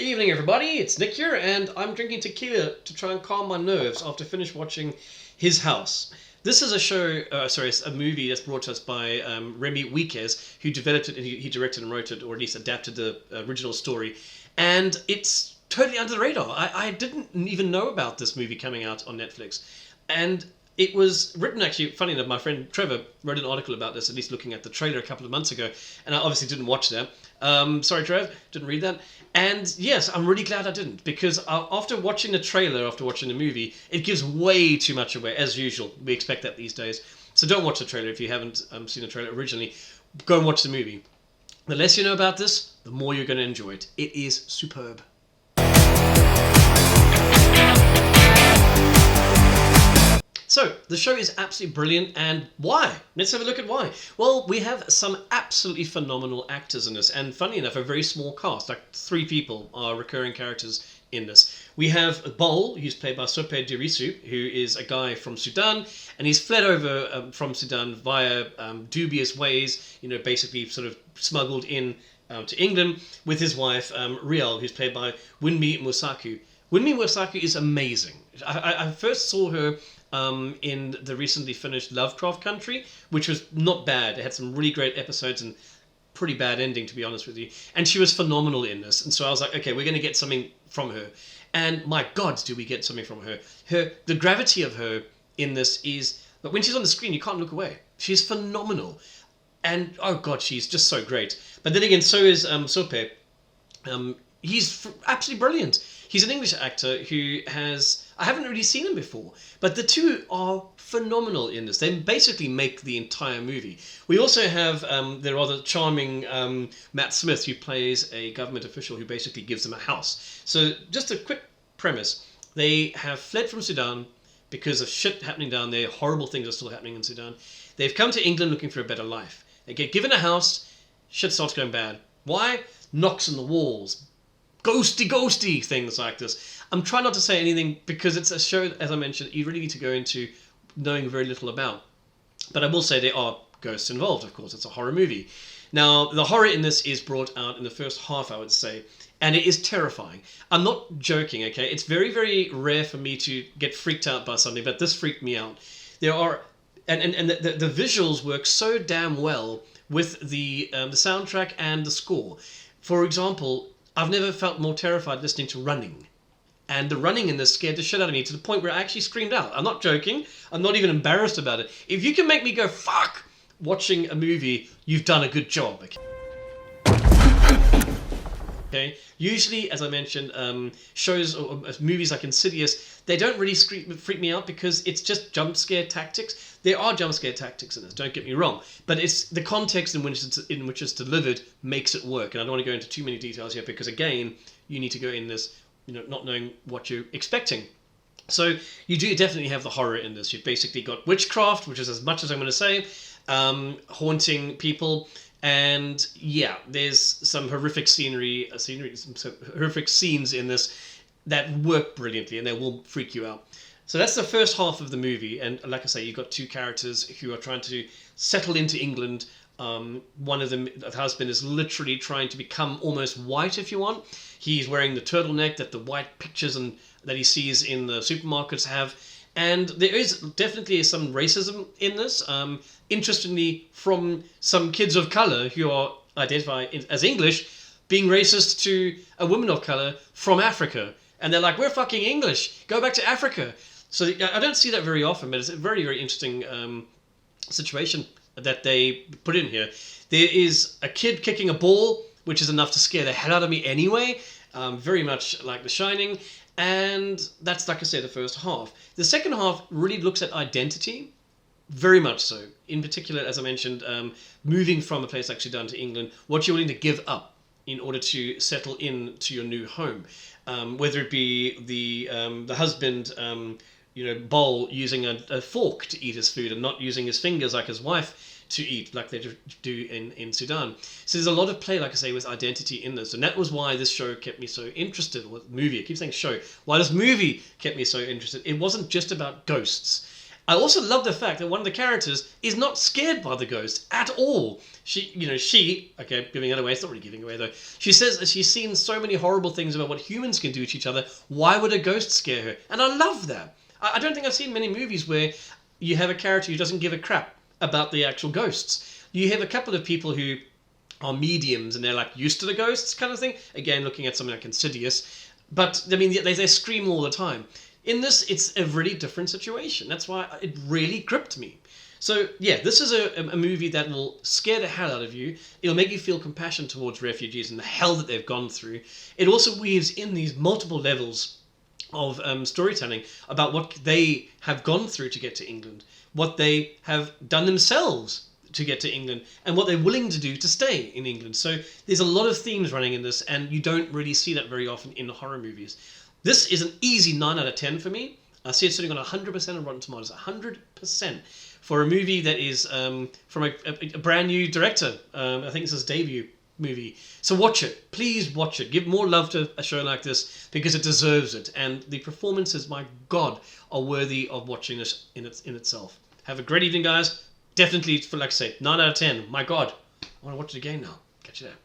Evening, everybody. It's Nick here, and I'm drinking tequila to try and calm my nerves after finish watching His House. This is a show, it's a movie that's brought to us by Remy Wiquez, who developed it, and he directed and wrote it, or at least adapted the original story. And it's totally under the radar. I didn't even know about this movie coming out on Netflix. And it was written, actually, funny enough, my friend Trevor wrote an article about this, at least looking at the trailer a couple of months ago, and I obviously didn't watch that. Sorry, Trev, didn't read that. And yes, I'm really glad I didn't, because after watching the trailer, after watching the movie, it gives way too much away, as usual. We expect that these days. So don't watch the trailer if you haven't seen the trailer originally. Go and watch the movie. The less you know about this, the more you're going to enjoy it. It is superb. So, the show is absolutely brilliant, and why? Let's have a look at why. Well, we have some absolutely phenomenal actors in this, and funny enough, a very small cast, like 3 people are recurring characters in this. We have Bol, who's played by Sope Dirisu, who is a guy from Sudan, and he's fled over from Sudan via dubious ways, basically sort of smuggled in to England with his wife, Riel, who's played by Wunmi Mosaku. Wunmi Mosaku is amazing. I first saw her in the recently finished Lovecraft Country, which was not bad. It had some really great episodes and pretty bad ending, to be honest with you. And she was phenomenal in this. And so I was like, okay, we're going to get something from her. And my God, do we get something from her. The gravity of her in this is, but when she's on the screen, you can't look away. She's phenomenal. And, oh God, she's just so great. But then again, so is Sope. He's absolutely brilliant. He's an English actor who I haven't really seen him before, but the two are phenomenal in this. They basically make the entire movie. We also have the rather charming Matt Smith, who plays a government official who basically gives them a house. So just a quick premise. They have fled from Sudan because of shit happening down there. Horrible things are still happening in Sudan. They've come to England looking for a better life. They get given a house, shit starts going bad. Why? Knocks on the walls. Ghosty things like this. I'm trying not to say anything because it's a show, as I mentioned, you really need to go into knowing very little about. But I will say there are ghosts involved, of course. It's a horror movie. Now, the horror in this is brought out in the first half, I would say, and it is terrifying. I'm not joking, okay? It's very, very rare for me to get freaked out by something, but this freaked me out. There are, and the visuals work so damn well with the soundtrack and the score. For example, I've never felt more terrified listening to Running. And the running in this scared the shit out of me to the point where I actually screamed out. I'm not joking. I'm not even embarrassed about it. If you can make me go, fuck, watching a movie, you've done a good job. Okay? Usually, as I mentioned, shows or movies like Insidious, they don't really freak me out because it's just jump scare tactics. There are jump scare tactics in this, don't get me wrong. But it's the context in which it's delivered makes it work. And I don't want to go into too many details here because, again, you need to go in this, not knowing what you're expecting. So you do definitely have the horror in this. You've basically got witchcraft, which is as much as I'm going to say, haunting people. And yeah, there's some horrific some horrific scenes in this that work brilliantly and they will freak you out. So that's the first half of the movie. And like I say, you've got 2 characters who are trying to settle into England. One of them, the husband, is literally trying to become almost white, if you want. He's wearing the turtleneck that the white pictures and that he sees in the supermarkets have. And there is definitely some racism in this. Interestingly, from some kids of color who are identified as English, being racist to a woman of color from Africa. And they're like, we're fucking English. Go back to Africa. So I don't see that very often, but it's a very, very interesting situation that they put in here. There is a kid kicking a ball, which is enough to scare the hell out of me anyway. Very much like The Shining. And that's, like I said, the first half. The second half really looks at identity, very much so. In particular, as I mentioned, moving from a place like Sudan to England, what you're willing to give up in order to settle into your new home. Whether it be the husband, Bol using a fork to eat his food and not using his fingers like his wife to eat like they do in Sudan. So there's a lot of play, like I say, with identity in this. And that was why this show kept me so interested, or movie, I keep saying show, why this movie kept me so interested. It wasn't just about ghosts. I also love the fact that one of the characters is not scared by the ghost at all. Okay, giving it away. It's not really giving away though. She says that she's seen so many horrible things about what humans can do to each other. Why would a ghost scare her? And I love that. I don't think I've seen many movies where you have a character who doesn't give a crap about the actual ghosts. You have a couple of people who are mediums and they're like used to the ghosts kind of thing. Again, looking at something like Insidious. But, I mean, they scream all the time. In this, it's a really different situation. That's why it really gripped me. So, yeah, this is a movie that will scare the hell out of you. It'll make you feel compassion towards refugees and the hell that they've gone through. It also weaves in these multiple levels of storytelling about what they have gone through to get to England, what they have done themselves to get to England, and what they're willing to do to stay in England. So there's a lot of themes running in this, and you don't really see that very often in horror movies. This is an easy 9 out of 10 for me. I see it sitting on 100% on Rotten Tomatoes, 100% for a movie that is from a brand new director. I think it's his debut movie. So watch it. Please watch it. Give more love to a show like this because it deserves it. And the performances, my God, are worthy of watching this in itself. Have a great evening, guys. Definitely, like I say, 9 out of 10. My God, I want to watch it again now. Catch you there.